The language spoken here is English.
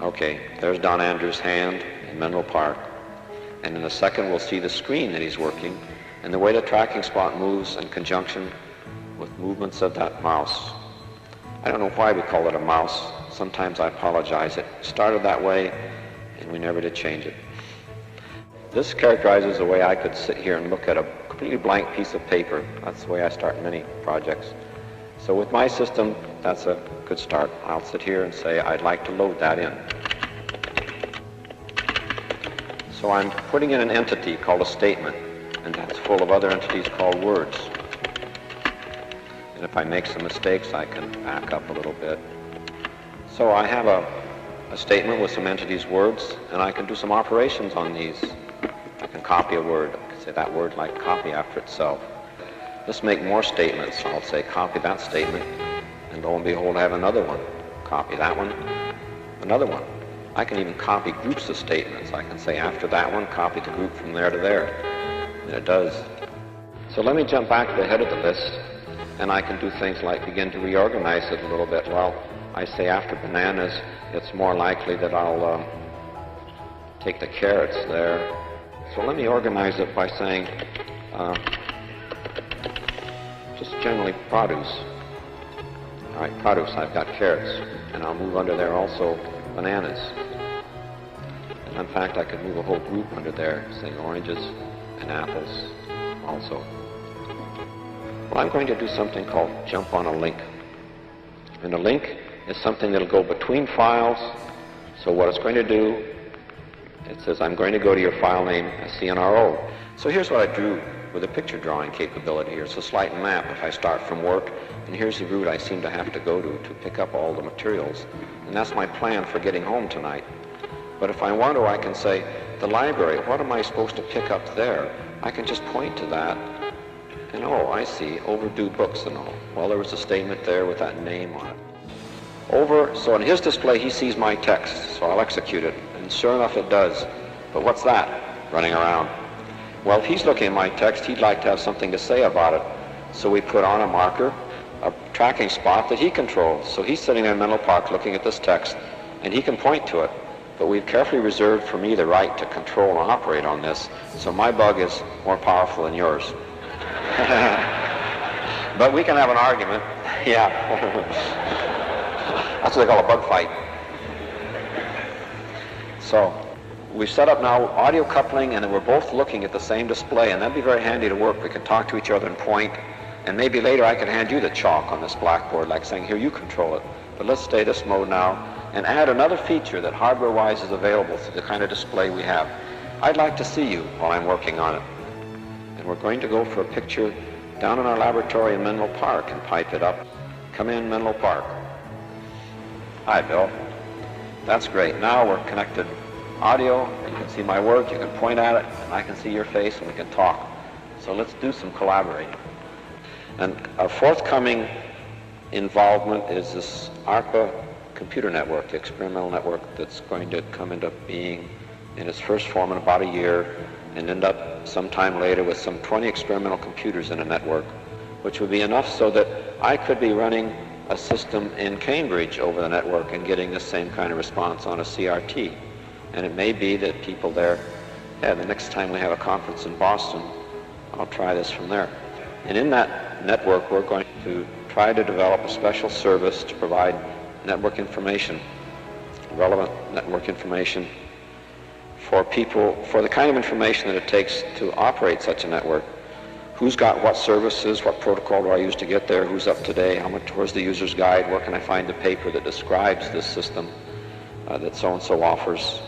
Okay, there's Don Andrews' hand in Menlo Park. And in a second we'll see the screen that he's working and the way the tracking spot moves in conjunction with movements of that mouse. I don't know why we call it a mouse. Sometimes I apologize. It started that way and we never did change it. This characterizes the way I could sit here and look at a completely blank piece of paper. That's the way I start many projects. So with my system, that's a good start. I'll sit here and say, I'd like to load that in. So I'm putting in an entity called a statement, and that's full of other entities called words. And if I make some mistakes, I can back up a little bit. So I have a statement with some entities' words, and I can do some operations on these. I can copy a word. I can say that word like copy after itself. Let's make more statements. I'll say copy that statement, and lo and behold, I have another one. Copy that one, another one. I can even copy groups of statements. I can say after that one, copy the group from there to there. And it does. So let me jump back to the head of the list, and I can do things like begin to reorganize it a little bit. Well, I say after bananas, it's more likely that I'll take the carrots there. So let me organize it by saying just generally produce. All right, produce, I've got carrots, and I'll move under there also bananas. And in fact, I could move a whole group under there, saying oranges and apples also. Well, I'm going to do something called jump on a link. And a link is something that'll go between files. So what it's going to do, it says I'm going to go to your file name CNRO. So here's what I drew with a picture drawing capability here. It's a slight map if I start from work, and here's the route I seem to have to go to pick up all the materials. And that's my plan for getting home tonight. But if I want to, I can say, the library, what am I supposed to pick up there? I can just point to that, and oh, I see, overdue books and all. Well, there was a statement there with that name on it. So in his display, he sees my text, so I'll execute it, and sure enough, it does. But what's that running around? Well, if he's looking at my text, he'd like to have something to say about it. So we put on a marker, a tracking spot that he controls. So he's sitting there in Menlo Park looking at this text, and he can point to it. But we've carefully reserved for me the right to control and operate on this. So my bug is more powerful than yours. But we can have an argument. Yeah. That's what they call a bug fight. So we've set up now audio coupling, and then we're both looking at the same display, and that'd be very handy to work. We can talk to each other and point, and maybe later I can hand you the chalk on this blackboard, like saying, here, you control it. But let's stay this mode now and add another feature that hardware-wise is available through the kind of display we have. I'd like to see you while I'm working on it. And we're going to go for a picture down in our laboratory in Menlo Park and pipe it up. Come in, Menlo Park. Hi, Bill. That's great. Now we're connected audio. You can see my work, you can point at it, and I can see your face, and we can talk. So let's do some collaborating. And our forthcoming involvement is this ARPA computer network, the experimental network that's going to come into being in its first form in about a year and end up sometime later with some 20 experimental computers in a network, which would be enough so that I could be running a system in Cambridge over the network and getting the same kind of response on a CRT. And it may be that people there, the next time we have a conference in Boston, I'll try this from there. And in that network, we're going to try to develop a special service to provide network information, relevant network information for people, for the kind of information that it takes to operate such a network. Who's got what services, what protocol do I use to get there, who's up today, how much, where's the user's guide, where can I find the paper that describes this system that so-and-so offers.